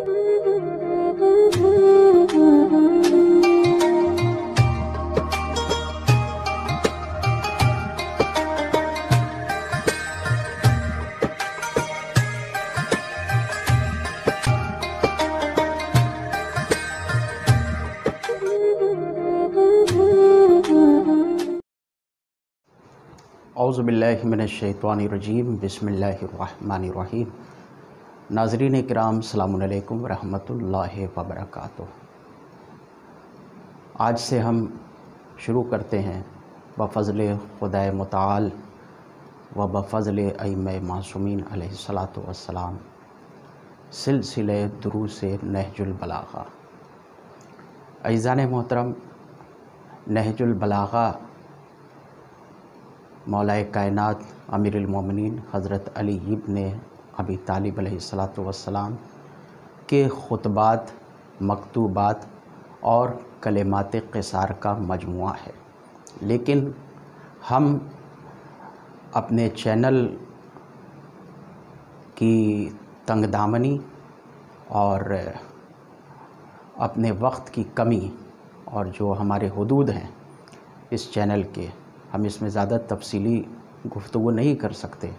اعوذ باللہ من الشیطان الرجیم بسم اللہ الرحمن الرحیم۔ ناظرین کرام السلام علیکم ورحمۃ اللہ وبرکاتہ۔ آج سے ہم شروع کرتے ہیں بفضل خدائے متعال و بفضل ائمہ معصومین علیہ الصلاۃ والسلام سلسلہ دروس نہج البلاغہ۔ عزیزان محترم، نہج البلاغہ مولا کائنات امیر المومنین حضرت علی ابن ابی طالب علیہ الصلاۃ والسلام کے خطبات، مکتوبات اور کلمات قصار کا مجموعہ ہے، لیکن ہم اپنے چینل کی تنگ دامنی اور اپنے وقت کی کمی اور جو ہمارے حدود ہیں اس چینل کے، ہم اس میں زیادہ تفصیلی گفتگو نہیں کر سکتے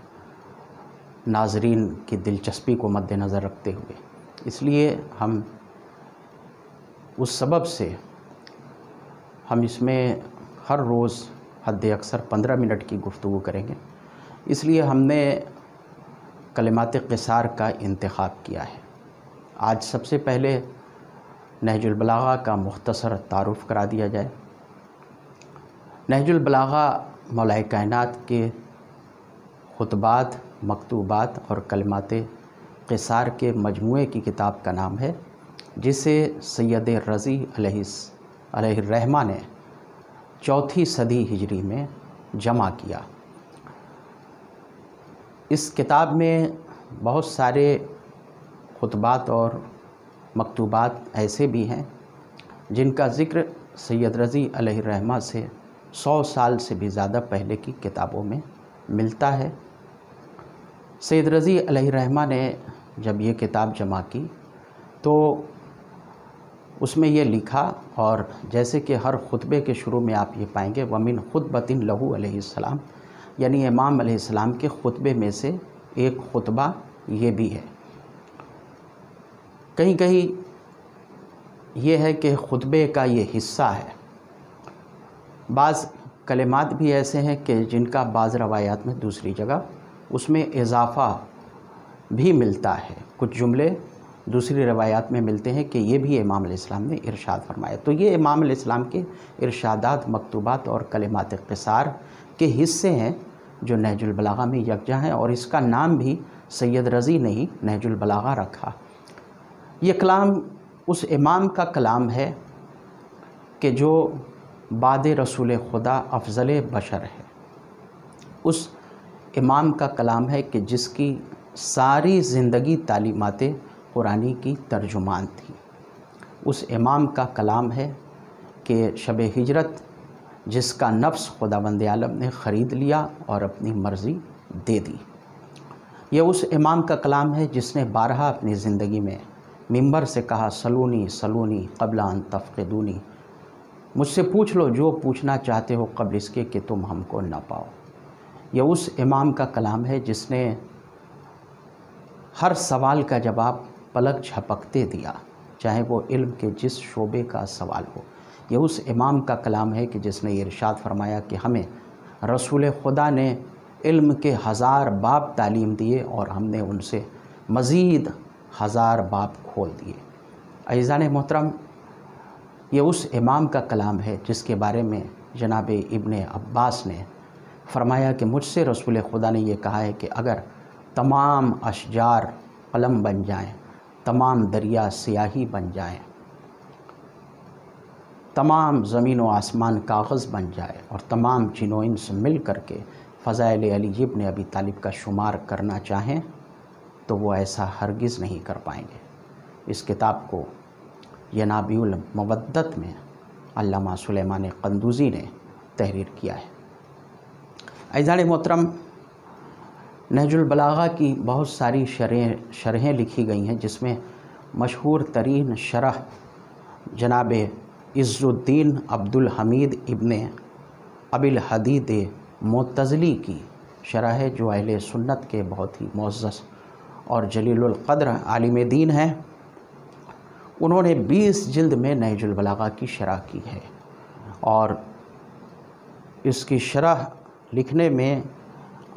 ناظرین کی دلچسپی کو مد نظر رکھتے ہوئے، اس لیے ہم اس سبب سے ہم اس میں ہر روز حد اکثر 15 منٹ کی گفتگو کریں گے۔ اس لیے ہم نے کلمات قصار کا انتخاب کیا ہے۔ آج سب سے پہلے نہج البلاغہ کا مختصر تعارف کرا دیا جائے۔ نہج البلاغہ مولا کائنات کے خطبات، مکتوبات اور کلمات قصار کے مجموعے کی کتاب کا نام ہے، جسے سید رضی علیہ الرحمہ نے 4 صدی ہجری میں جمع کیا۔ اس کتاب میں بہت سارے خطبات اور مکتوبات ایسے بھی ہیں جن کا ذکر سید رضی علیہ الرحمہ سے 100 سال سے بھی زیادہ پہلے کی کتابوں میں ملتا ہے۔ سید رضی علیہ الرحمہ نے جب یہ کتاب جمع کی تو اس میں یہ لکھا، اور جیسے کہ ہر خطبے کے شروع میں آپ یہ پائیں گے وَمِن خُطْبَةٍ لَهُ علیہ السلام، یعنی امام علیہ السلام کے خطبے میں سے ایک خطبہ یہ بھی ہے۔ کہیں کہیں یہ ہے کہ خطبے کا یہ حصہ ہے۔ بعض کلمات بھی ایسے ہیں کہ جن کا بعض روایات میں دوسری جگہ اس میں اضافہ بھی ملتا ہے، کچھ جملے دوسری روایات میں ملتے ہیں کہ یہ بھی امام علیہ السلام نے ارشاد فرمایا۔ تو یہ امام علیہ السلام کے ارشادات، مکتوبات اور کلمات قصار کے حصے ہیں جو نہج البلاغہ میں یکجا ہیں، اور اس کا نام بھی سید رضی نے ہی نہج البلاغہ رکھا۔ یہ کلام اس امام کا کلام ہے کہ جو بعد رسول خدا افضل بشر ہے۔ اس امام کا کلام ہے کہ جس کی ساری زندگی تعلیمات قرآنی کی ترجمان تھی۔ اس امام کا کلام ہے کہ شب ہجرت جس کا نفس خداوند عالم نے خرید لیا اور اپنی مرضی دے دی۔ یہ اس امام کا کلام ہے جس نے بارہا اپنی زندگی میں منبر سے کہا سلونی سلونی قبل ان تفقدونی، مجھ سے پوچھ لو جو پوچھنا چاہتے ہو قبل اس کے کہ تم ہم کو نہ پاؤ۔ یہ اس امام کا کلام ہے جس نے ہر سوال کا جواب پلک جھپکتے دیا، چاہے وہ علم کے جس شعبے کا سوال ہو۔ یہ اس امام کا کلام ہے کہ جس نے یہ ارشاد فرمایا کہ ہمیں رسول خدا نے علم کے 1000 باب تعلیم دیے اور ہم نے ان سے مزید 1000 باب کھول دیے۔ عزیزان محترم، یہ اس امام کا کلام ہے جس کے بارے میں جناب ابن عباس نے فرمایا کہ مجھ سے رسول خدا نے یہ کہا ہے کہ اگر تمام اشجار قلم بن جائیں، تمام دریا سیاہی بن جائیں، تمام زمین و آسمان کاغذ بن جائے اور تمام جن و انس مل کر کے فضائل علی ابن ابی طالب کا شمار کرنا چاہیں تو وہ ایسا ہرگز نہیں کر پائیں گے۔ اس کتاب کو ینابیع المودت میں علامہ سلیمان قندوزی نے تحریر کیا ہے۔ عزیزان محترم، نہج البلاغہ کی بہت ساری شرحیں لکھی گئی ہیں جس میں مشہور ترین شرح جناب عز الدین عبدالحمید ابن ابی الحدید معتزلی کی شرح ہے، جو اہل سنت کے بہت ہی معزز اور جلیل القدر عالم دین ہیں۔ انہوں نے 20 جلد میں نہج البلاغہ کی شرح کی ہے، اور اس کی شرح لکھنے میں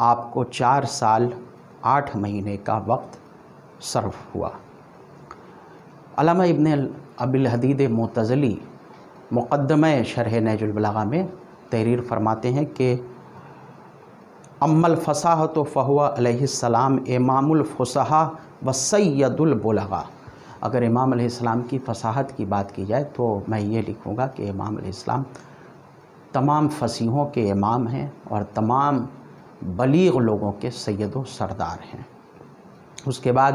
آپ کو 4 سال 8 مہینے کا وقت صرف ہوا۔ علامہ ابن ابی الحدید معتزلی مقدمہ شرح نہج البلاغہ میں تحریر فرماتے ہیں کہ اما الفصاحۃ فہو علیہ السلام امام الفصحاء و سید البلغاء۔ اگر امام علیہ السلام کی فصاحت کی بات کی جائے تو میں یہ لکھوں گا کہ امام علیہ السلام تمام فصیحوں کے امام ہیں اور تمام بلیغ لوگوں کے سید و سردار ہیں۔ اس کے بعد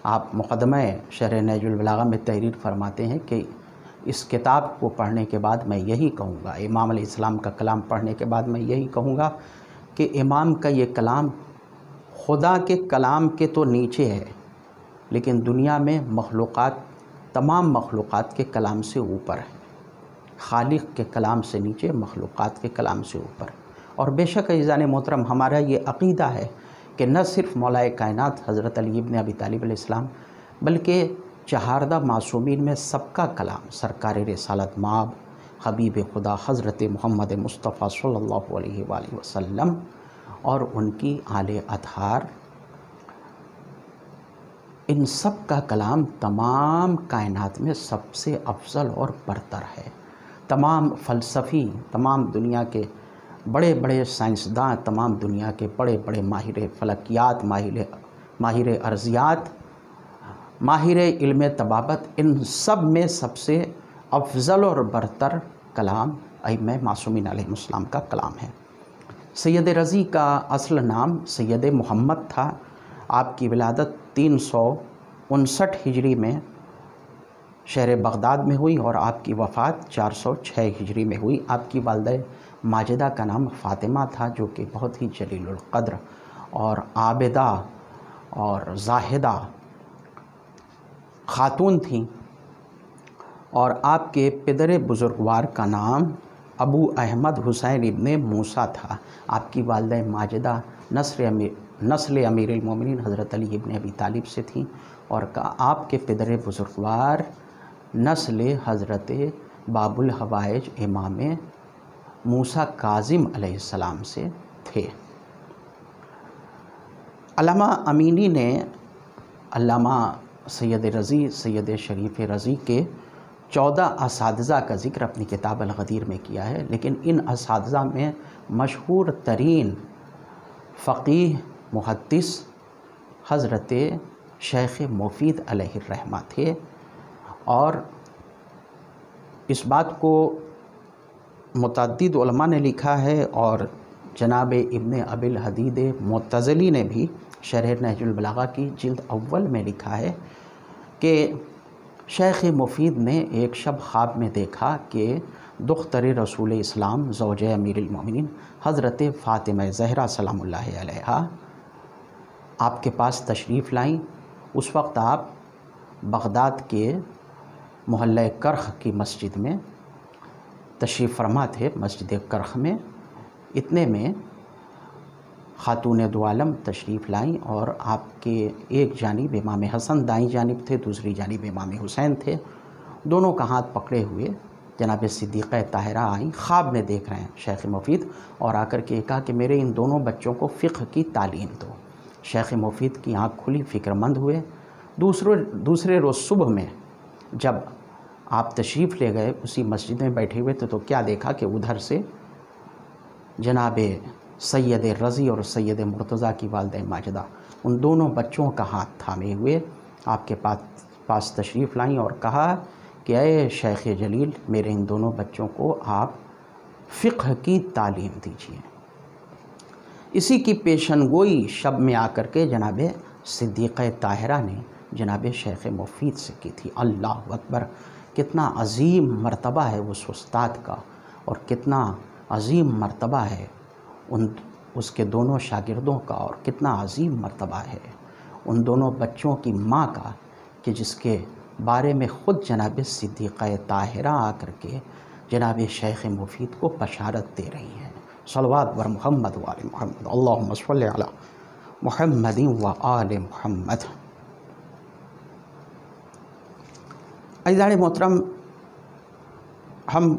آپ مقدمہ شرح نہج البلاغہ میں تحریر فرماتے ہیں کہ اس کتاب کو پڑھنے کے بعد میں یہی کہوں گا، امام علیہ السلام کا کلام پڑھنے کے بعد میں یہی کہوں گا کہ امام کا یہ کلام خدا کے کلام کے تو نیچے ہے، لیکن دنیا میں مخلوقات، تمام مخلوقات کے کلام سے اوپر ہے۔ خالق کے کلام سے نیچے، مخلوقات کے کلام سے اوپر۔ اور بے شک عزیزان محترم، ہمارا یہ عقیدہ ہے کہ نہ صرف مولا کائنات حضرت علی ابن ابی طالب علیہ السلام، بلکہ چہاردہ معصومین میں سب کا کلام سرکار رسالت مآب حبیب خدا حضرت محمد مصطفیٰ صلی اللہ علیہ وآلہ وسلم اور ان کی آل اطہار، ان سب کا کلام تمام کائنات میں سب سے افضل اور برتر ہے۔ تمام فلسفی، تمام دنیا کے بڑے بڑے سائنسداں، تمام دنیا کے بڑے بڑے ماہر فلکیات، ماہر ارضیات، ماہر علم طبابت، ان سب میں سب سے افضل اور برتر کلام ائمہ معصومین علیہ السلام کا کلام ہے۔ سید رضی کا اصل نام سید محمد تھا۔ آپ کی ولادت 359 ہجری میں شہر بغداد میں ہوئی اور آپ کی وفات 406 ہجری میں ہوئی۔ آپ کی والدہ ماجدہ کا نام فاطمہ تھا، جو کہ بہت ہی جلیل القدر اور عابدہ اور زاہدہ خاتون تھیں، اور آپ کے پدر بزرگوار کا نام ابو احمد حسین ابن موسیٰ تھا۔ آپ کی والدہ ماجدہ نسل امیر المومنین حضرت علی ابن ابی طالب سے تھیں، اور آپ کے پدر بزرگوار نسل حضرت باب الحوائج امام موسیٰ کاظم علیہ السلام سے تھے۔ علامہ امینی نے علامہ سید رضی، سید شریف رضی کے 14 اساتذہ کا ذکر اپنی کتاب الغدیر میں کیا ہے، لیکن ان اساتذہ میں مشہور ترین فقیہ محدث حضرت شیخ مفید علیہ الرحمہ تھے، اور اس بات کو متعدد علماء نے لکھا ہے، اور جناب ابن ابی الحدید معتزلی نے بھی شرح نہج البلاغہ کی جلد اول میں لکھا ہے کہ شیخ مفید نے ایک شب خواب میں دیکھا کہ دختر رسول اسلام زوجہ امیر المومنین حضرت فاطمہ زہرا سلام اللہ علیہا آپ کے پاس تشریف لائیں۔ اس وقت آپ بغداد کے محلہ کرخ کی مسجد میں تشریف فرما تھے، مسجد کرخ میں۔ اتنے میں خاتون دو عالم تشریف لائیں، اور آپ کے ایک جانب امام حسن دائیں جانب تھے، دوسری جانب امام حسین تھے۔ دونوں کا ہاتھ پکڑے ہوئے جناب صدیقہ طاہرہ آئیں، خواب میں دیکھ رہے ہیں شیخ مفید، اور آ کر کے کہا کہ میرے ان دونوں بچوں کو فقہ کی تعلیم دو۔ شیخ مفید کی آنکھ کھلی، فکر مند ہوئے۔ دوسرے روز صبح میں جب آپ تشریف لے گئے، اسی مسجد میں بیٹھے ہوئے تھے، تو کیا دیکھا کہ ادھر سے جناب سید رضی اور سید مرتضیٰ کی والدہ ماجدہ ان دونوں بچوں کا ہاتھ تھامے ہوئے آپ کے پاس تشریف لائیں، اور کہا کہ اے شیخ جلیل، میرے ان دونوں بچوں کو آپ فقہ کی تعلیم دیجیے۔ اسی کی پیشن گوئی شب میں آ کر کے جناب صدیقہ طاہرہ نے جناب شیخ مفید سے کی تھی۔ اللہ اکبر! کتنا عظیم مرتبہ ہے اس استاد کا، اور کتنا عظیم مرتبہ ہے اس کے دونوں شاگردوں کا، اور کتنا عظیم مرتبہ ہے ان دونوں بچوں کی ماں کا، کہ جس کے بارے میں خود جناب صدیقہ طاہرہ آ کر کے جناب شیخ مفید کو بشارت دے رہی ہیں۔ صلوات بر محمد و آل محمد، اللہم صلی علی محمد و آل محمد۔ عزیزان محترم، ہم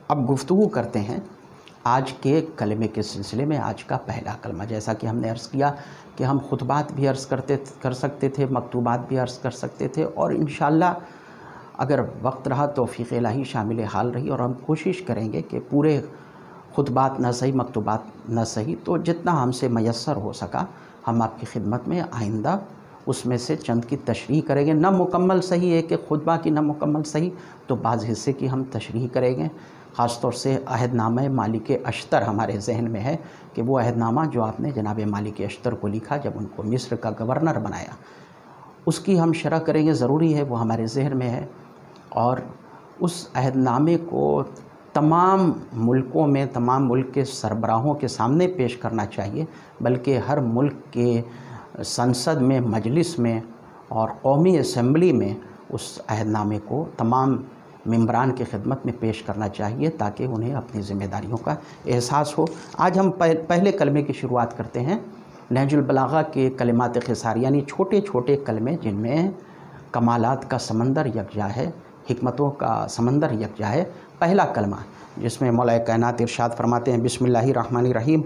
اب گفتگو کرتے ہیں آج کے کلمے کے سلسلے میں۔ آج کا پہلا کلمہ، جیسا کہ ہم نے عرض کیا کہ ہم خطبات بھی عرض کر سکتے تھے، مکتوبات بھی عرض کر سکتے تھے، اور انشاءاللہ اگر وقت رہا توفیق الہی شامل حال رہی، اور ہم کوشش کریں گے کہ پورے خطبات نہ صحیح، مکتوبات نہ صحیح، تو جتنا ہم سے میسر ہو سکا ہم آپ کی خدمت میں آئندہ اس میں سے چند کی تشریح کریں گے۔ نہ مکمل صحیح ہے کہ خطبہ کی نہ مکمل صحیح، تو بعض حصے کی ہم تشریح کریں گے۔ خاص طور سے عہد نامہ مالک اشتر ہمارے ذہن میں ہے کہ وہ عہد نامہ جو آپ نے جناب مالک اشتر کو لکھا جب ان کو مصر کا گورنر بنایا، اس کی ہم شرح کریں گے، ضروری ہے، وہ ہمارے ذہن میں ہے۔ اور اس عہد نامے کو تمام ملکوں میں، تمام ملک کے سربراہوں کے سامنے پیش کرنا چاہیے، بلکہ ہر ملک کے سنسد میں، مجلس میں اور قومی اسمبلی میں اس عہد نامے کو تمام ممبران کی خدمت میں پیش کرنا چاہیے، تاکہ انہیں اپنی ذمہ داریوں کا احساس ہو۔ آج ہم پہلے کلمے کی شروعات کرتے ہیں۔ نہج البلاغہ کے کلمات قصار، یعنی چھوٹے چھوٹے کلمے جن میں کمالات کا سمندر یکجا ہے، حکمتوں کا سمندر یکجا ہے۔ پہلا کلمہ جس میں مولا کائنات ارشاد فرماتے ہیں، بسم اللہ الرحمن الرحیم،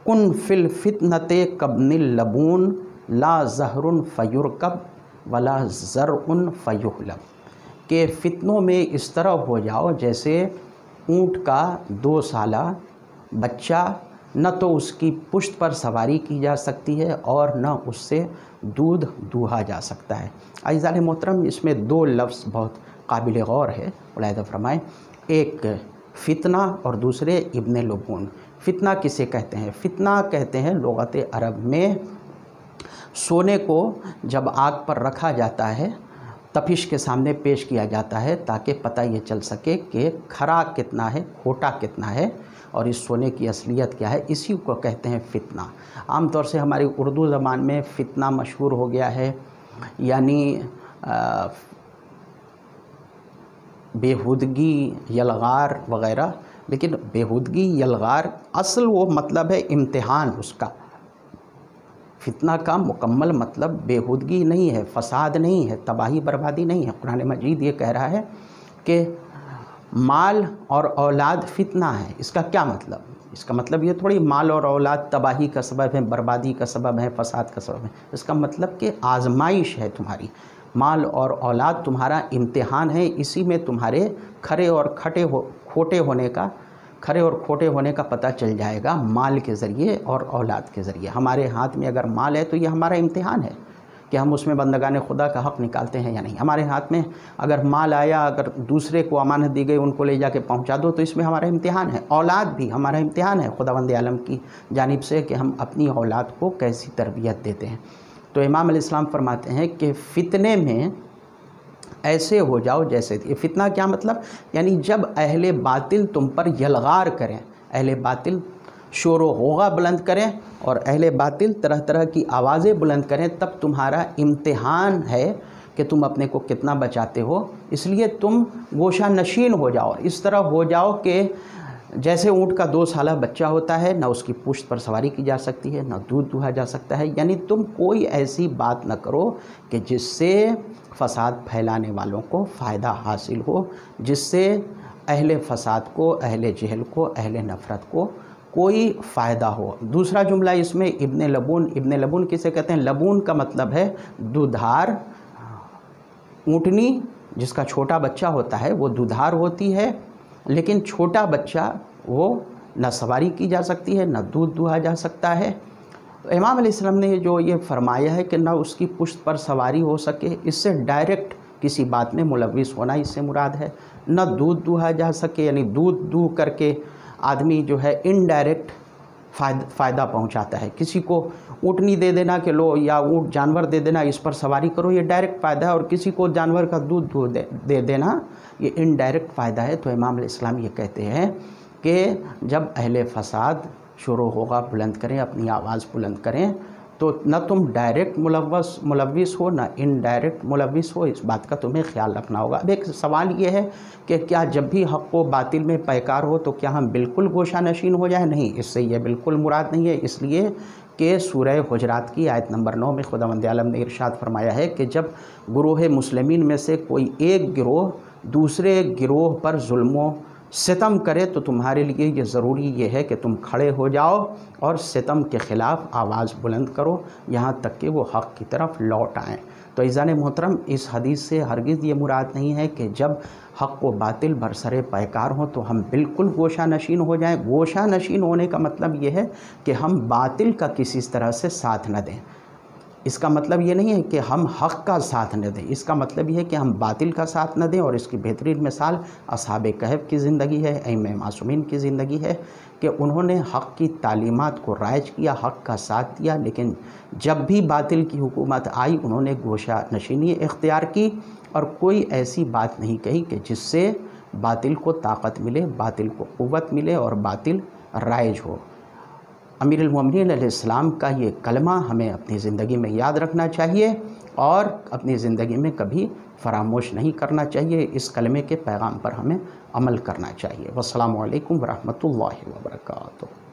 کن فی الفتنۃ کابن اللبون لا زہر فیرکب ولا زرع فیحلب، کہ فتنوں میں اس طرح ہو جاؤ جیسے اونٹ کا 2 سالہ بچہ، نہ تو اس کی پشت پر سواری کی جا سکتی ہے اور نہ اس سے دودھ دوہا جا سکتا ہے۔ عزیزان محترم، اس میں 2 لفظ بہت قابل غور ہے، ملاحظہ فرمائیں، ایک فتنہ اور دوسرے ابن لبون۔ فتنہ کسے کہتے ہیں؟ فتنہ کہتے ہیں لغت عرب میں سونے کو جب آگ پر رکھا جاتا ہے، تپش کے سامنے پیش کیا جاتا ہے، تاکہ پتہ یہ چل سکے کہ کھرا کتنا ہے، کھوٹا کتنا ہے، اور اس سونے کی اصلیت کیا ہے، اسی کو کہتے ہیں فتنہ۔ عام طور سے ہماری اردو زبان میں فتنہ مشہور ہو گیا ہے، یعنی بیہودگی، یلغار وغیرہ، لیکن بیہودگی، یلغار اصل وہ مطلب ہے امتحان اس کا۔ فتنہ کا مکمل مطلب بیہودگی نہیں ہے، فساد نہیں ہے، تباہی بربادی نہیں ہے۔ قرآن مجید یہ کہہ رہا ہے کہ مال اور اولاد فتنہ ہے۔ اس کا کیا مطلب؟ اس کا مطلب یہ تھوڑی مال اور اولاد تباہی کا سبب ہے، بربادی کا سبب ہے، فساد کا سبب ہے۔ اس کا مطلب کہ آزمائش ہے تمہاری، مال اور اولاد تمہارا امتحان ہے، اسی میں تمہارے کھرے اور کھوٹے ہونے کا پتہ چل جائے گا، مال کے ذریعے اور اولاد کے ذریعے۔ ہمارے ہاتھ میں اگر مال ہے تو یہ ہمارا امتحان ہے کہ ہم اس میں بندگان خدا کا حق نکالتے ہیں یا نہیں۔ ہمارے ہاتھ میں اگر مال آیا، اگر دوسرے کو امانت دی گئی، ان کو لے جا کے پہنچا دو، تو اس میں ہمارا امتحان ہے۔ اولاد بھی ہمارا امتحان ہے خداوند عالم کی جانب سے کہ ہم اپنی اولاد کو کیسی تربیت دیتے ہیں۔ تو امام علیہ السلام فرماتے ہیں کہ فتنے میں ایسے ہو جاؤ جیسے، یہ فتنہ کیا مطلب؟ یعنی جب اہل باطل تم پر یلغار کریں، اہل باطل شور و غوغا بلند کریں اور اہل باطل طرح طرح کی آوازیں بلند کریں، تب تمہارا امتحان ہے کہ تم اپنے کو کتنا بچاتے ہو۔ اس لیے تم گوشہ نشین ہو جاؤ، اس طرح ہو جاؤ کہ جیسے اونٹ کا 2 سالہ بچہ ہوتا ہے، نہ اس کی پشت پر سواری کی جا سکتی ہے، نہ دودھ دوہا جا سکتا ہے۔ یعنی تم کوئی ایسی بات نہ کرو کہ جس سے فساد پھیلانے والوں کو فائدہ حاصل ہو، جس سے اہل فساد کو، اہل جہل کو، اہل نفرت کو کوئی فائدہ ہو۔ دوسرا جملہ اس میں ابن لبون۔ ابن لبون کسے کہتے ہیں؟ لبون کا مطلب ہے دودھار۔ اونٹنی جس کا چھوٹا بچہ ہوتا ہے وہ دودھار ہوتی ہے، لیکن چھوٹا بچہ وہ نہ سواری کی جا سکتی ہے، نہ دودھ دوہا جا سکتا ہے۔ امام علیہ السلام نے جو یہ فرمایا ہے کہ نہ اس کی پشت پر سواری ہو سکے، اس سے ڈائریکٹ کسی بات میں ملوث ہونا اس سے مراد ہے۔ نہ دودھ دوہا جا سکے، یعنی دودھ دوہ کر کے آدمی جو ہے انڈائریکٹ فائدہ پہنچاتا ہے۔ کسی کو اونٹنی دے دینا کہ لو، یا اونٹ جانور دے دینا اس پر سواری کرو، یہ ڈائریکٹ فائدہ ہے، اور کسی کو جانور کا دودھ دے دینا یہ انڈائریکٹ فائدہ ہے۔ تو امام علیہ السلام یہ کہتے ہیں کہ جب اہل فساد شور و غوغا بلند کریں، اپنی آواز بلند کریں، تو نہ تم ڈائریکٹ ملوث ہو، نہ انڈائریکٹ ملوث ہو، اس بات کا تمہیں خیال رکھنا ہوگا۔ اب ایک سوال یہ ہے کہ کیا جب بھی حق و باطل میں پیکار ہو تو کیا ہم بالکل گوشہ نشین ہو جائیں؟ نہیں، اس سے یہ بالکل مراد نہیں ہے، اس لیے کہ سورہ حجرات کی آیت نمبر 9 میں خداوند عالم نے ارشاد فرمایا ہے کہ جب گروہ مسلمین میں سے کوئی ایک گروہ دوسرے گروہ پر ظلم و ستم کرے تو تمہارے لیے یہ ضروری یہ ہے کہ تم کھڑے ہو جاؤ اور ستم کے خلاف آواز بلند کرو یہاں تک کہ وہ حق کی طرف لوٹ آئیں۔ تو عزیزان محترم، اس حدیث سے ہرگز یہ مراد نہیں ہے کہ جب حق و باطل برسر پیکار ہوں تو ہم بالکل گوشہ نشین ہو جائیں۔ گوشہ نشین ہونے کا مطلب یہ ہے کہ ہم باطل کا کسی طرح سے ساتھ نہ دیں۔ اس کا مطلب یہ نہیں ہے کہ ہم حق کا ساتھ نہ دیں، اس کا مطلب یہ ہے کہ ہم باطل کا ساتھ نہ دیں، اور اس کی بہترین مثال اصحاب کہف کی زندگی ہے، ائمہ معصومین کی زندگی ہے کہ انہوں نے حق کی تعلیمات کو رائج کیا، حق کا ساتھ دیا، لیکن جب بھی باطل کی حکومت آئی انہوں نے گوشہ نشینی اختیار کی اور کوئی ایسی بات نہیں کہی کہ جس سے باطل کو طاقت ملے، باطل کو قوت ملے اور باطل رائج ہو۔ امیر المومنین علیہ السلام کا یہ کلمہ ہمیں اپنی زندگی میں یاد رکھنا چاہیے اور اپنی زندگی میں کبھی فراموش نہیں کرنا چاہیے، اس کلمے کے پیغام پر ہمیں عمل کرنا چاہیے۔ والسلام علیکم ورحمۃ اللہ وبرکاتہ۔